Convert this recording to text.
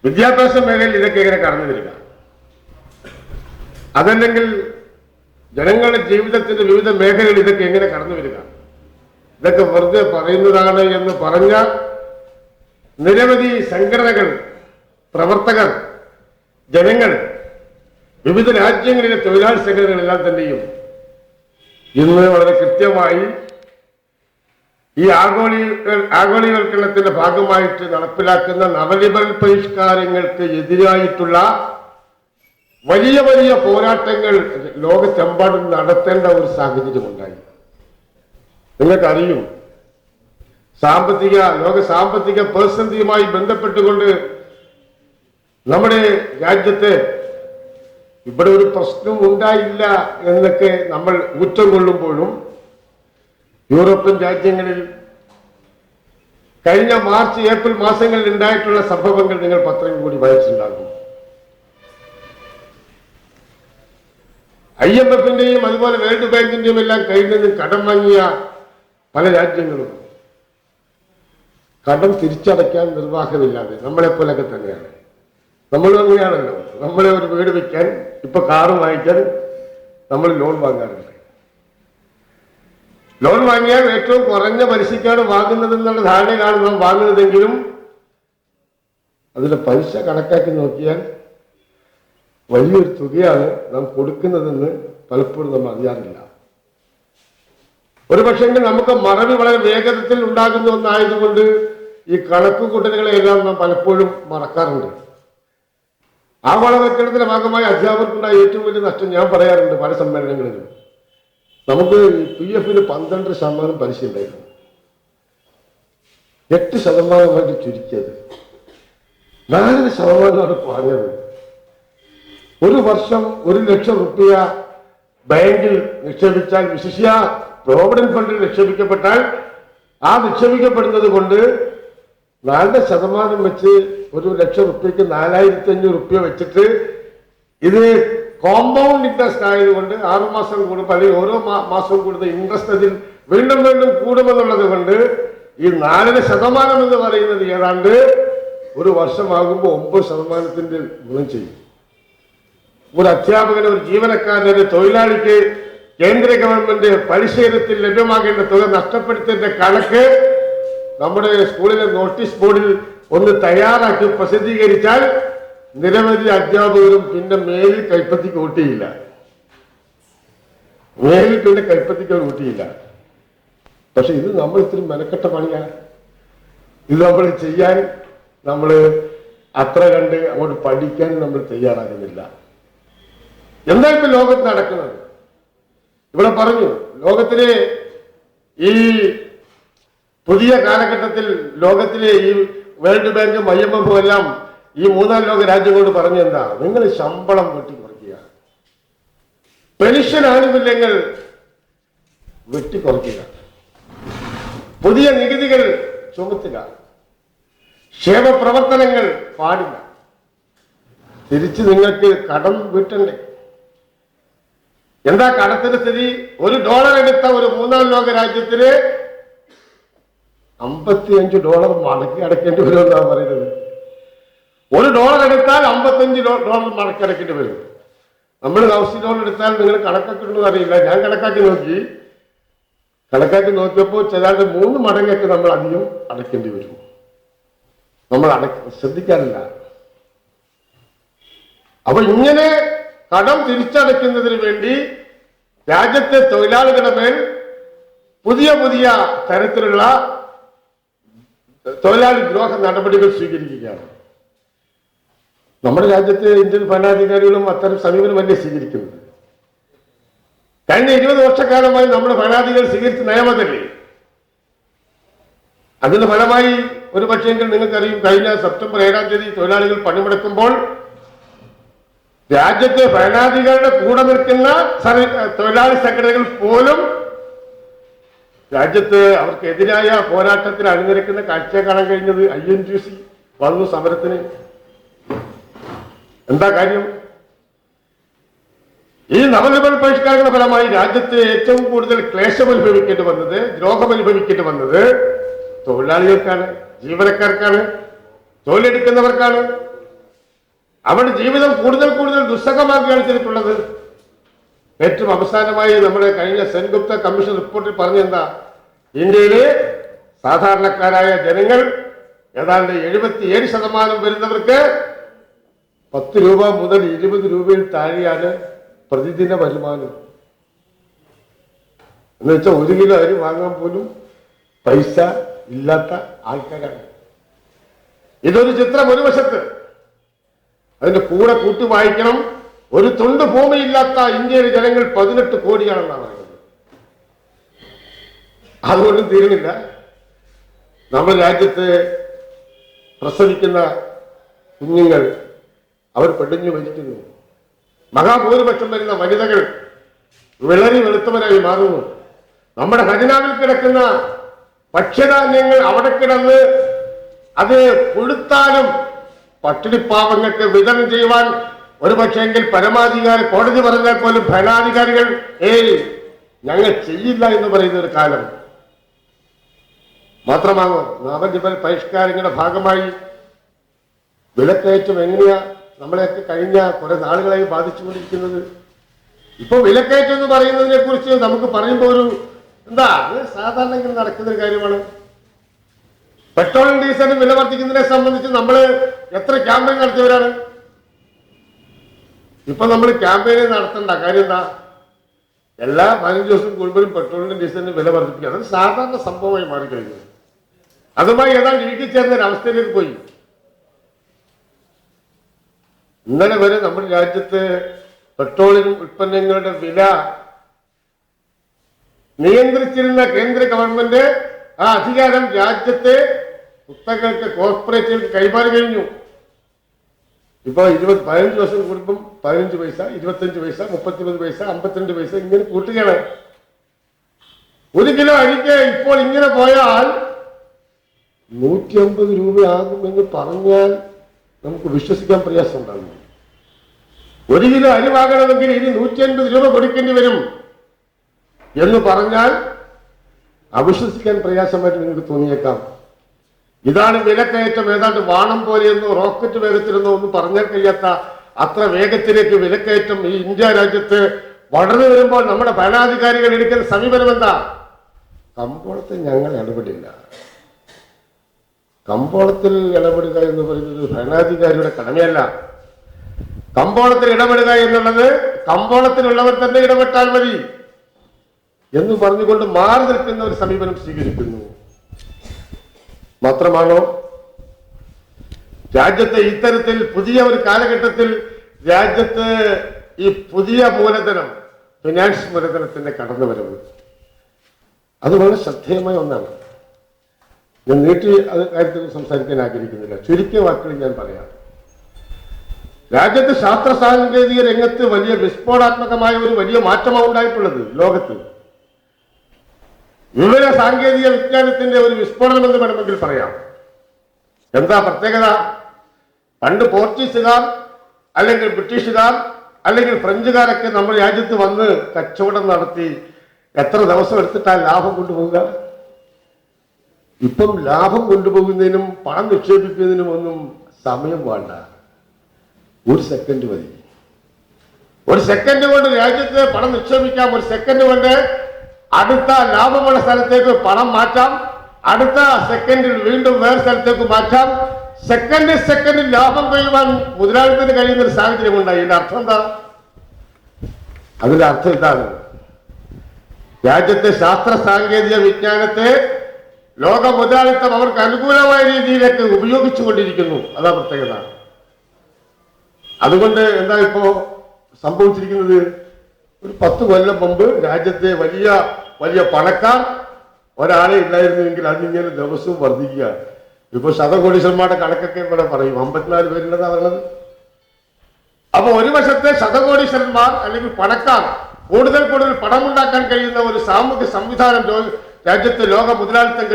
വിദ്യാഭ്യാസ മേഖലയിൽ ഇതൊക്കെ എങ്ങനെ കടന്നു വരിക? അതല്ലെങ്കിൽ ജനങ്ങളുടെ ജീവിതത്തിന്റെ വിവിധ മേഖലകളിൽ ഇതൊക്കെ എങ്ങനെ കടന്നു വരിക? ഇതൊക്കെ വെറുതെ പറയുന്നതാണ് എന്ന് പറഞ്ഞ നിരവധി സംഘടനകൾ, പ്രവർത്തകർ, ജനങ്ങൾ, വിവിധ രാജ്യങ്ങളിലെ തൊഴിലാളി സംഘടനകളെല്ലാം തന്നെയും ഇന്ന് വളരെ കൃത്യമായി ഈ ആഗോളീകരണത്തിന്റെ ഭാഗമായിട്ട് നടപ്പിലാക്കുന്ന നവലിബറൽ പരിഷ്കാരങ്ങൾക്ക് എതിരായിട്ടുള്ള വലിയ വലിയ പോരാട്ടങ്ങൾ ലോകത്തെമ്പാടും നടത്തേണ്ട ഒരു സാഹചര്യം ഉണ്ടായി. നിങ്ങൾക്കറിയും, ലോക സാമ്പത്തിക പ്രതിസന്ധിയുമായി ബന്ധപ്പെട്ടുകൊണ്ട് നമ്മുടെ രാജ്യത്ത് ഇവിടെ ഒരു പ്രശ്നം ഉണ്ടായില്ല എന്നൊക്കെ നമ്മൾ ഊറ്റം കൊള്ളുമ്പോഴും യൂറോപ്യൻ രാജ്യങ്ങളിൽ കഴിഞ്ഞ മാർച്ച് ഏപ്രിൽ മാസങ്ങളിൽ ഉണ്ടായിട്ടുള്ള സംഭവങ്ങൾ നിങ്ങൾ പത്രങ്ങൾ കൂടി വായിച്ചിട്ടുണ്ടാകും. IMF-ന്റെയും അതുപോലെ വേൾഡ് ബാങ്കിന്റെയും എല്ലാം കയ്യിൽ നിന്നും കടം വാങ്ങിയ പല രാജ്യങ്ങളും കടം തിരിച്ചടയ്ക്കാൻ നിർവാഹമില്ലാതെ നമ്മളെപ്പോലൊക്കെ തന്നെയാണ്. നമ്മളും അങ്ങനെയാണല്ലോ. നമ്മളെ ഒരു വീട് വയ്ക്കാൻ, ഇപ്പൊ കാറ് വാങ്ങിക്കാൻ നമ്മൾ ലോൺ വാങ്ങാറുണ്ട്. ലോൺ വാങ്ങിയാൽ ഏറ്റവും കുറഞ്ഞ പലിശയ്ക്കാണ് വാങ്ങുന്നത് എന്നുള്ള ധാരണയിലാണ് നാം വാങ്ങുന്നതെങ്കിലും അതിന്റെ പലിശ കണക്കാക്കി നോക്കിയാൽ വലിയൊരു തുകയാണ് നാം കൊടുക്കുന്നതെന്ന് പലപ്പോഴും നമ്മൾ അറിയാറില്ല. ഒരു പക്ഷെങ്കിൽ നമുക്ക് മറവി വളരെ വേഗത്തിൽ ഉണ്ടാകുന്ന ഒന്നായതുകൊണ്ട് ഈ കണക്കുകൂട്ടലുകളെല്ലാം നാം പലപ്പോഴും മറക്കാറുണ്ട്. ആഗോളവൽക്കരണത്തിന്റെ ഭാഗമായി അധ്യാപകർക്കുണ്ടായ ഏറ്റവും വലിയ നഷ്ടം ഞാൻ പറയാറുണ്ട് പല സമ്മേളനങ്ങളിലും. നമുക്ക് PF-ന് 12% പലിശ ഉണ്ടായിരുന്നു. 8% ചുരുക്കിയത്, 4% കുറഞ്ഞത്. ഒരു വർഷം 1 ലക്ഷം റുപ്യ ബാങ്കിൽ നിക്ഷേപിച്ചാൽ, വിശിഷ്യ പ്രോവിഡന്റ് ഫണ്ടിൽ നിക്ഷേപിക്കപ്പെട്ടാൽ, ആ നിക്ഷേപിക്കപ്പെടുന്നത് കൊണ്ട് 4% വെച്ച് 1 ലക്ഷം റുപ്യക്ക് 4500 റുപ്യ വെച്ചിട്ട് ഇത് കോമ്പൗണ്ട് ഇൻട്രസ്റ്റ് ആയതുകൊണ്ട് 6 മാസം കൂടുമ്പോൾ അല്ലെങ്കിൽ ഓരോ മാസവും കൂടുന്ന ഇൻട്രസ്റ്റ് അതിൽ വീണ്ടും വീണ്ടും കൂടുമെന്നുള്ളത് കൊണ്ട് ഈ 4% എന്ന് പറയുന്നത് ഏതാണ്ട് ഒരു വർഷമാകുമ്പോൾ 9% ഗുണം ചെയ്യും. ഒരു അധ്യാപകന്, ഒരു ജീവനക്കാരന്, ഒരു തൊഴിലാളിക്ക് കേന്ദ്ര ഗവൺമെന്റ് പരിശീലനത്തിൽ ലഭ്യമാകേണ്ട തുക നഷ്ടപ്പെടുത്തിയതിന്റെ കണക്ക് നമ്മുടെ സ്കൂളിലെ നോട്ടീസ് ബോർഡിൽ ഒന്ന് തയ്യാറാക്കി പ്രസിദ്ധീകരിച്ചാൽ നിരവധി അധ്യാപകരും പിന്നെ മേലിൽ കൈപ്പത്തിക്ക് ഊട്ടിയില്ല. പക്ഷെ ഇത് നമ്മൾ ഇത്തിരി മെനക്കെട്ട പണിയാണ്. ഇത് നമ്മൾ ചെയ്യാൻ നമ്മൾ അത്ര കണ്ട് അങ്ങോട്ട് പഠിക്കാൻ നമ്മൾ തയ്യാറാകുന്നില്ല. എന്താ ഇപ്പൊ ലോകത്ത് നടക്കുന്നത്? ഇവിടെ പറഞ്ഞു, ലോകത്തിലെ ഈ പുതിയ കാലഘട്ടത്തിൽ ലോകത്തിലെ ഈ വേൾഡ് ബാങ്കും IMF-ഉം എല്ലാം ഈ 3-ാം ലോക രാജ്യങ്ങളോട് പറഞ്ഞെന്താ, നിങ്ങൾ ശമ്പളം വെട്ടിക്കുറയ്ക്കുക, പെൻഷൻ ആനുകൂല്യങ്ങൾ വെട്ടിക്കുറയ്ക്കുക, പുതിയ നികുതികൾ ചുമത്തുക, ക്ഷേമ പ്രവർത്തനങ്ങൾ പാടില്ല, തിരിച്ച് നിങ്ങൾക്ക് കടം വീട്ടണ്ടേ. എന്താ കടത്തിന്റെ സ്ഥിതി? $1 എടുത്ത ഒരു 3-ാം ലോക രാജ്യത്തിന് $55 മടക്കി അടയ്ക്കേണ്ടി വരുമെന്നാണ് പറയുന്നത്. $1 എടുത്താൽ $55 മടക്കി അടയ്ക്കേണ്ടി വരും. നമ്മൾ ഹൗസിംഗ് ലോൺ എടുത്താൽ നിങ്ങൾ കണക്കാക്കിയിട്ടുണ്ടെന്ന് അറിയില്ല, ഞാൻ കണക്കാക്കി നോക്കിയപ്പോൾ ഏതാണ്ട് 3 മടങ്ങൊക്കെ നമ്മൾ അധികം അടയ്ക്കേണ്ടി വരും. നമ്മൾ ശ്രദ്ധിക്കാറില്ല. അപ്പൊ ഇങ്ങനെ കടം തിരിച്ചടയ്ക്കുന്നതിന് വേണ്ടി രാജ്യത്തെ തൊഴിലാളികളുടെ മേൽ പുതിയ പുതിയ തരത്തിലുള്ള തൊഴിലാളി ദ്രോഹ നടപടികൾ സ്വീകരിക്കുകയാണ്. നമ്മുടെ രാജ്യത്തെ ഇന്ത്യൻ ഭരണാധികാരികളും അത്തരം സമീപനമല്ലേ സ്വീകരിക്കുന്നത്? കഴിഞ്ഞ 20 വർഷക്കാലമായി നമ്മുടെ ഭരണാധികാരികൾ സ്വീകരിച്ച നയമതല്ലേ? അതിന്റെ ഫലമായി ഒരു പക്ഷേങ്കിൽ നിങ്ങൾക്കറിയും, കഴിഞ്ഞ സെപ്റ്റംബർ 7-ാം തീയതി തൊഴിലാളികൾ പണിമുടക്കുമ്പോൾ രാജ്യത്തെ ഭരണാധികാരികളുടെ കൂടെ നിൽക്കുന്ന തൊഴിലാളി സംഘടനകൾ പോലും രാജ്യത്ത് അവർക്കെതിരായ പോരാട്ടത്തിൽ അണിനിരക്കുന്ന കാഴ്ച കാണാൻ കഴിഞ്ഞത്. INTUC വന്നു സമരത്തിന്. എന്താ കാര്യം? ഈ നവലിബറൽ പരിഷ്കാരങ്ങളുടെ ഫലമായി രാജ്യത്ത് ഏറ്റവും കൂടുതൽ ക്ലേശം അനുഭവിക്കേണ്ടി വന്നത്, ദ്രോഹം അനുഭവിക്കേണ്ടി വന്നത് തൊഴിലാളികൾക്കാണ്, ജീവനക്കാർക്കാണ്, തൊഴിലെടുക്കുന്നവർക്കാണ്. അവരുടെ ജീവിതം കൂടുതൽ കൂടുതൽ ദുസ്സഹമാക്കുകയാണ് ചെയ്തിട്ടുള്ളത്. ഏറ്റവും അവസാനമായി നമ്മുടെ കഴിഞ്ഞ സെൻഗുപ്ത കമ്മീഷൻ റിപ്പോർട്ടിൽ പറഞ്ഞെന്താ, ഇന്ത്യയിലെ സാധാരണക്കാരായ ജനങ്ങൾ ഏതാണ്ട് 77% വരുന്നവർക്ക് 10 രൂപ മുതൽ 20 രൂപയിൽ താഴെയാണ് പ്രതിദിന വരുമാനം. എന്ന് വെച്ചാൽ 1 കിലോ അരി വാങ്ങാൻ പോലും പൈസ ഇല്ലാത്ത ആൾക്കാരാണ്. ഇതൊരു ചിത്രം ഒരു വശത്ത്. അതിന്റെ കൂടെ കൂട്ടി വായിക്കണം, ഒരു തുണ്ട് ഭൂമിയില്ലാത്ത ഇന്ത്യയിലെ ജനങ്ങൾ 18 കോടിയാണെന്നാണ് പറയുന്നത്. അതുകൊണ്ടും തീരുന്നില്ല. നമ്മുടെ രാജ്യത്ത് പ്രസവിക്കുന്ന കുഞ്ഞുങ്ങൾ അവർ പെടിഞ്ഞു മരിക്കുന്നു. മഹാഭൂരിപക്ഷം വരുന്ന വനിതകൾ വിളറി വെളുത്തവരായി മാറുന്നു. നമ്മുടെ ഖജനാവിൽ കിടക്കുന്ന ഭക്ഷ്യധാന്യങ്ങൾ അവിടെ കിടന്ന് അത് പുഴുത്താലും പട്ടിണിപ്പാവങ്ങൾക്ക് വിതരണം ചെയ്യുവാൻ ഒരു പക്ഷെങ്കിൽ പരമാധികാരി കോടതി പറഞ്ഞാൽ പോലും ഭരണാധികാരികൾ ഞങ്ങൾ ചെയ്യില്ല എന്ന് പറയുന്ന ഒരു കാലം മാത്രമാണോ? നവജീവന പരിഷ്കാരങ്ങളുടെ ഭാഗമായി വിലക്കയറ്റം എങ്ങനെയാ നമ്മളെയൊക്കെ കഴിഞ്ഞ കുറെ നാളുകളായി ബാധിച്ചുകൊണ്ടിരിക്കുന്നത്? ഇപ്പൊ വിലക്കയറ്റം എന്ന് പറയുന്നതിനെ കുറിച്ച് നമുക്ക് പറയുമ്പോൾ ഒരു എന്താ, അത് സാധാരണ ഇങ്ങനെ നടക്കുന്ന ഒരു കാര്യമാണ്. പെട്രോളും ഡീസലും വില വർദ്ധിക്കുന്നതിനെ സംബന്ധിച്ച് നമ്മൾ എത്ര ക്യാമ്പയിൻ നടത്തിയവരാണ്. ഇപ്പൊ നമ്മൾ ക്യാമ്പയിൻ നടത്തേണ്ട കാര്യം എന്താ? എല്ലാ 15 ദിവസം കൂടുമ്പോഴും പെട്രോളിനും ഡീസലിനും വില വർദ്ധിപ്പിക്കുക, അത് സാധാരണ സംഭവമായി മാറിക്കഴിഞ്ഞു. അതുമായി ഏതാണ്ട് ഇഴുകിച്ചേർന്ന ഒരു അവസ്ഥയിലേക്ക് പോയി. ഇന്നലെ വരെ നമ്മുടെ രാജ്യത്ത് പെട്രോളിയം ഉൽപ്പന്നങ്ങളുടെ വില നിയന്ത്രിച്ചിരുന്ന കേന്ദ്ര ഗവൺമെന്റ് ആ അധികാരം രാജ്യത്തെ കുത്തകൾക്ക്, കോർപ്പറേറ്റുകൾക്ക് കൈമാറി കഴിഞ്ഞു. ഇപ്പൊ 15 ദിവസം കൂടുമ്പം 15 പൈസ, 25 പൈസ, 39 പൈസ, 52 പൈസ ഇങ്ങനെ കൂട്ടുകയാണ്. 1 കിലോ അരിക്ക് ഇപ്പോൾ ഇങ്ങനെ പോയാൽ 150 രൂപയാകുമെന്ന് പറഞ്ഞാൽ നമുക്ക് വിശ്വസിക്കാൻ പ്രയാസം ഉണ്ടാകും. 1 കിലോ അരി വാങ്ങണമെങ്കിൽ ഇനി 150 രൂപ കൊടുക്കേണ്ടി വരും എന്ന് പറഞ്ഞാൽ അവിശ്വസിക്കാൻ പ്രയാസമായിട്ട് നിങ്ങൾക്ക് തോന്നിയേക്കാം. ഇതാണ് വിലക്കയറ്റം. ഏതാണ്ട് വാണം പോലെയെന്നോ റോക്കറ്റ് വേഗത്തിലെന്നോ ഒന്നും പറഞ്ഞാൽ കഴിയാത്ത അത്ര വേഗത്തിലേക്ക് വിലക്കയറ്റം ഈ ഇന്ത്യ രാജ്യത്ത് വളർന്നു വരുമ്പോൾ നമ്മുടെ ഭരണാധികാരികൾ എടുക്കുന്ന സമീപനം എന്താ? കമ്പോളത്തിൽ ഞങ്ങൾ ഇടപെടില്ല. കമ്പോളത്തിൽ ഇടപെടുക എന്ന് പറയുന്നത് ഭരണാധികാരിയുടെ കടമയല്ല. കമ്പോളത്തിൽ ഇടപെടുക എന്നുള്ളത് കമ്പോളത്തിലുള്ളവർ തന്നെ ഇടപെട്ടാൽ മതി എന്ന് പറഞ്ഞുകൊണ്ട് മാറി നിൽക്കുന്ന ഒരു സമീപനം സ്വീകരിക്കുന്നു. മാത്രമാണോ രാജ്യത്തെ ഇത്തരത്തിൽ പുതിയ ഒരു കാലഘട്ടത്തിൽ രാജ്യത്ത് ഈ പുതിയ മൂലധനം, ഫിനാൻസ് മൂലധനത്തിന്റെ കടന്നുവരവ്, അത് വളരെ ശ്രദ്ധേയമായ ഒന്നാണ്. ഞാൻ നീട്ടി അത് കാര്യത്തിൽ സംസാരിക്കാൻ ആഗ്രഹിക്കുന്നില്ല. ചുരുക്കിയ വാക്കുകൾ ഞാൻ പറയാം. രാജ്യത്ത് ശാസ്ത്ര സാങ്കേതിക രംഗത്ത് വലിയ വിസ്ഫോടാത്മകമായ ഒരു വലിയ മാറ്റമാണ് ഉണ്ടായിട്ടുള്ളത്. ലോകത്ത് വിവര സാങ്കേതിക വിജ്ഞാനത്തിന്റെ ഒരു വിസ്ഫോടനം എന്ന് വേണമെങ്കിൽ പറയാം. എന്താ പ്രത്യേകത? പണ്ട് പോർച്ചുഗീസുകാർ അല്ലെങ്കിൽ ബ്രിട്ടീഷുകാർ അല്ലെങ്കിൽ ഫ്രഞ്ചുകാരൊക്കെ നമ്മുടെ രാജ്യത്ത് വന്ന് കച്ചവടം നടത്തി എത്ര ദിവസം എടുത്തിട്ടാണ് ലാഭം കൊണ്ടുപോകുക? ഇപ്പം ലാഭം കൊണ്ടുപോകുന്നതിനും പണം നിക്ഷേപിക്കുന്നതിനും ഒന്നും സമയം വേണ്ട. 1 സെക്കൻഡ് മതി. 1 സെക്കൻഡ് കൊണ്ട് രാജ്യത്ത് പണം നിക്ഷേപിക്കാം. 1 സെക്കൻഡ് കൊണ്ട് അടുത്ത ലാഭമുള്ള സ്ഥലത്തേക്ക് പണം മാറ്റാം. അടുത്ത സെക്കൻഡിൽ വീണ്ടും വേറെ സ്ഥലത്തേക്ക് മാറ്റാം. സെക്കൻഡിൽ ലാഭം കൊയ്യുവാൻ മുതലാളിത്തത്തിന് കഴിയുന്ന ഒരു സാഹചര്യം ഉണ്ടായി. ഇതിന്റെ അർത്ഥം എന്താ? അതിന്റെ അർത്ഥം ഇതാണ്: രാജ്യത്തെ ശാസ്ത്ര സാങ്കേതിക വിജ്ഞാനത്തെ ലോക മുതലാളിത്തം അവർക്ക് അനുകൂലമായ രീതിയിലേക്ക് ഉപയോഗിച്ചുകൊണ്ടിരിക്കുന്നു. അതാ പ്രത്യേകത. അതുകൊണ്ട് എന്താ ഇപ്പോ സംഭവിച്ചിരിക്കുന്നത്? ഒരു 10 കൊല്ലം മുമ്പ് രാജ്യത്തെ വലിയ വലിയ പണക്കാർ ഒരാളെ ഇല്ലായിരുന്നുവെങ്കിൽ അതിങ്ങനെ ദിവസവും വർദ്ധിക്കുക. ഇപ്പൊ ശതകോടീശ്വരന്മാരുടെ കണക്കൊക്കെ ഇവിടെ പറയും, 54 പേരുള്ളതാ പറയുന്നത്. അപ്പൊ ഒരു വശത്തെ ശതകോടീശ്വരന്മാർ അല്ലെങ്കിൽ പണക്കാർ കൂടുതൽ പണമുണ്ടാക്കാൻ കഴിയുന്ന ഒരു സാമൂഹ്യ സംവിധാനം രാജ്യത്തെ ലോക മുതലാളിത്തം